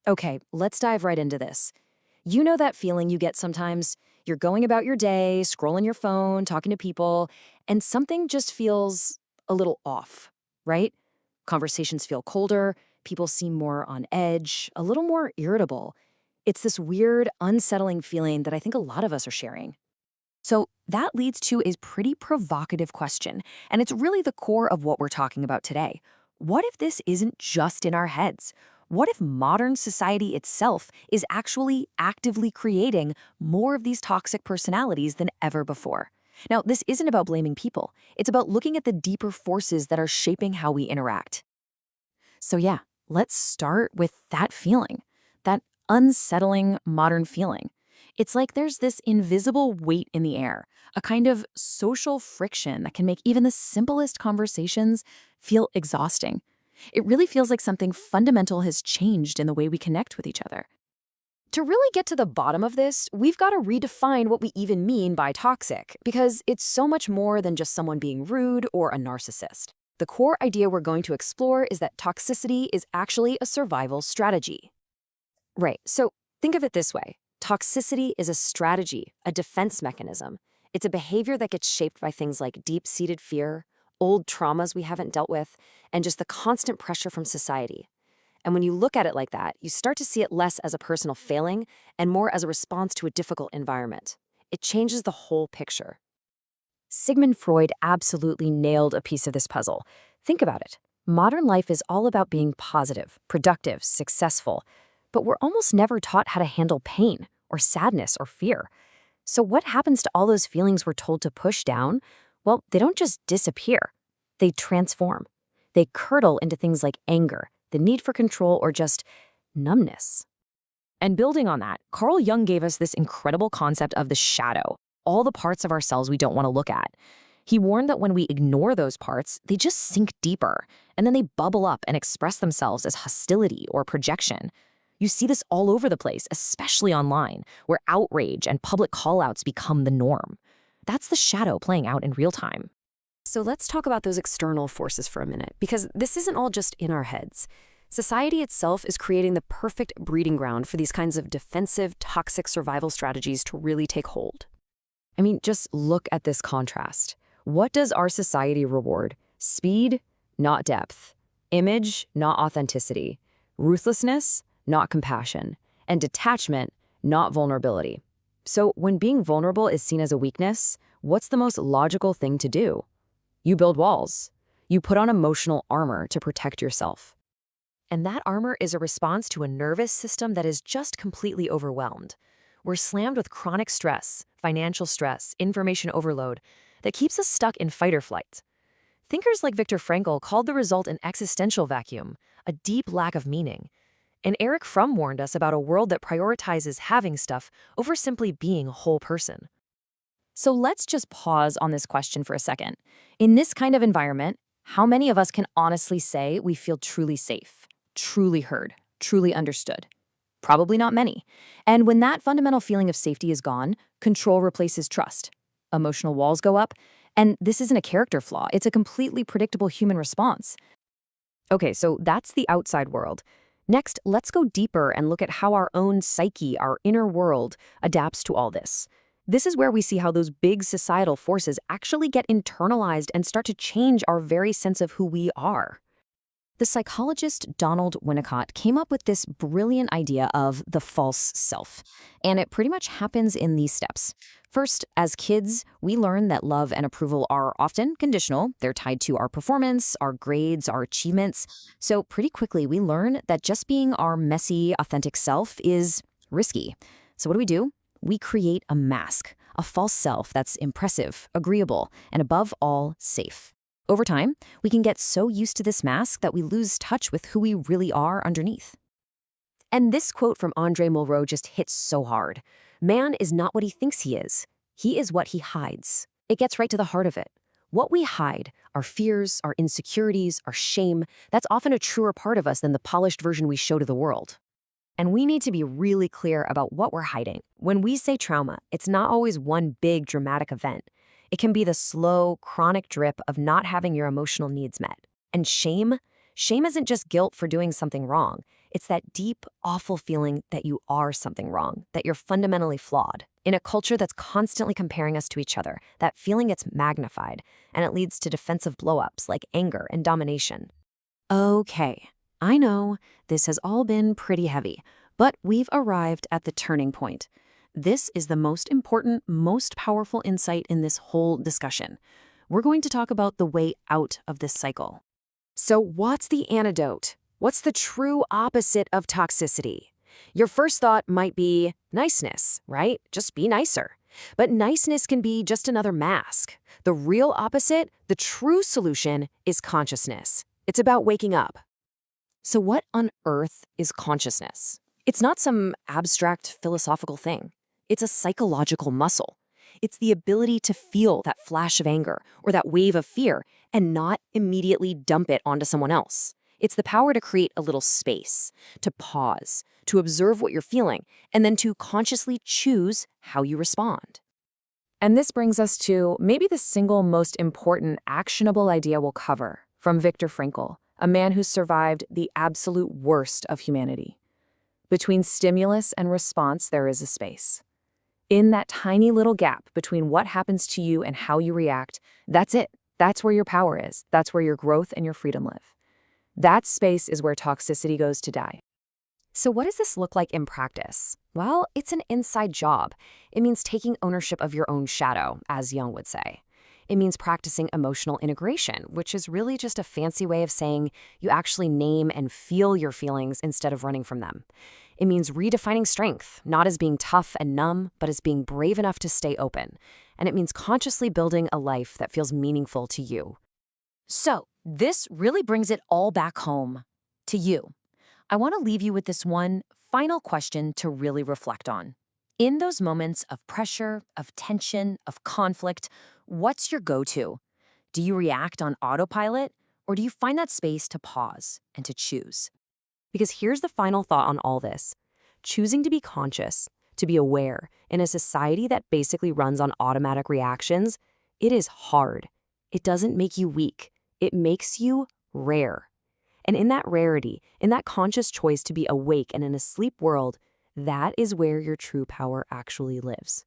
Okay, let's dive right into this. You know that feeling you get sometimes? You're going about your day, scrolling your phone, talking to people, and something just feels a little off, right? Conversations feel colder, people seem more on edge, a little more irritable. It's this weird, unsettling feeling that I think a lot of us are sharing. So that leads to a pretty provocative question, and it's really the core of what we're talking about today. What if this isn't just in our heads? What if modern society itself is actually actively creating more of these toxic personalities than ever before? Now, this isn't about blaming people. It's about looking at the deeper forces that are shaping how we interact. So yeah, let's start with that feeling, that unsettling modern feeling. It's like there's this invisible weight in the air, a kind of social friction that can make even the simplest conversations feel exhausting. It really feels like something fundamental has changed in the way we connect with each other. To really get to the bottom of this, we've got to redefine what we even mean by toxic, because it's so much more than just someone being rude or a narcissist. The core idea we're going to explore is that toxicity is actually a survival strategy. Right, so think of it this way. Toxicity is a strategy, a defense mechanism. It's a behavior that gets shaped by things like deep-seated fear, old traumas we haven't dealt with, and just the constant pressure from society. And when you look at it like that, you start to see it less as a personal failing and more as a response to a difficult environment. It changes the whole picture. Sigmund Freud absolutely nailed a piece of this puzzle. Think about it. Modern life is all about being positive, productive, successful, but we're almost never taught how to handle pain or sadness or fear. So what happens to all those feelings we're told to push down? Well, they don't just disappear. They transform. They curdle into things like anger, the need for control, or just numbness. And building on that, Carl Jung gave us this incredible concept of the shadow, all the parts of ourselves we don't want to look at. He warned that when we ignore those parts, they just sink deeper, and then they bubble up and express themselves as hostility or projection. You see this all over the place, especially online, where outrage and public callouts become the norm. That's the shadow playing out in real time. So let's talk about those external forces for a minute, because this isn't all just in our heads. Society itself is creating the perfect breeding ground for these kinds of defensive, toxic survival strategies to really take hold. I mean, just look at this contrast. What does our society reward? Speed, not depth. Image, not authenticity. Ruthlessness, not compassion. And detachment, not vulnerability. So when being vulnerable is seen as a weakness, what's the most logical thing to do? You build walls. You put on emotional armor to protect yourself. And that armor is a response to a nervous system that is just completely overwhelmed. We're slammed with chronic stress, financial stress, information overload that keeps us stuck in fight or flight. Thinkers like Viktor Frankl called the result an existential vacuum, a deep lack of meaning. And Eric Fromm warned us about a world that prioritizes having stuff over simply being a whole person. So let's just pause on this question for a second. In this kind of environment, how many of us can honestly say we feel truly safe, truly heard, truly understood? Probably not many. And when that fundamental feeling of safety is gone, control replaces trust. Emotional walls go up, and this isn't a character flaw, it's a completely predictable human response. Okay, so that's the outside world. Next, let's go deeper and look at how our own psyche, our inner world, adapts to all this. This is where we see how those big societal forces actually get internalized and start to change our very sense of who we are. The psychologist Donald Winnicott came up with this brilliant idea of the false self, and it pretty much happens in these steps. First, as kids, we learn that love and approval are often conditional. They're tied to our performance, our grades, our achievements. So pretty quickly, we learn that just being our messy, authentic self is risky. So what do? We create a mask, a false self that's impressive, agreeable, and above all, safe. Over time, we can get so used to this mask that we lose touch with who we really are underneath. And this quote from Andre Malraux just hits so hard. Man is not what he thinks he is what he hides. It gets right to the heart of it. What we hide, our fears, our insecurities, our shame, that's often a truer part of us than the polished version we show to the world. And we need to be really clear about what we're hiding. When we say trauma, it's not always one big dramatic event. It can be the slow, chronic drip of not having your emotional needs met. And shame? Shame isn't just guilt for doing something wrong. It's that deep, awful feeling that you are something wrong, that you're fundamentally flawed. In a culture that's constantly comparing us to each other, that feeling gets magnified, and it leads to defensive blow-ups like anger and domination. Okay, I know this has all been pretty heavy, but we've arrived at the turning point. This is the most important, most powerful insight in this whole discussion. We're going to talk about the way out of this cycle. So what's the antidote? What's the true opposite of toxicity? Your first thought might be niceness, right? Just be nicer. But niceness can be just another mask. The real opposite, the true solution, is consciousness. It's about waking up. So what on earth is consciousness? It's not some abstract philosophical thing. It's a psychological muscle. It's the ability to feel that flash of anger or that wave of fear and not immediately dump it onto someone else. It's the power to create a little space, to pause, to observe what you're feeling, and then to consciously choose how you respond. And this brings us to maybe the single most important actionable idea we'll cover from Viktor Frankl, a man who survived the absolute worst of humanity. Between stimulus and response, there is a space. In that tiny little gap between what happens to you and how you react, that's it. That's where your power is. That's where your growth and your freedom live. That space is where toxicity goes to die. So what does this look like in practice? Well, it's an inside job. It means taking ownership of your own shadow, as Jung would say. It means practicing emotional integration, which is really just a fancy way of saying you actually name and feel your feelings instead of running from them. It means redefining strength, not as being tough and numb, but as being brave enough to stay open. And it means consciously building a life that feels meaningful to you. So, this really brings it all back home to you. I want to leave you with this one final question to really reflect on. In those moments of pressure, of tension, of conflict, what's your go-to? Do you react on autopilot, or do you find that space to pause and to choose? Because here's the final thought on all this. Choosing to be conscious, to be aware, in a society that basically runs on automatic reactions, it is hard. It doesn't make you weak. It makes you rare. And in that rarity, in that conscious choice to be awake and in a sleep world, that is where your true power actually lives.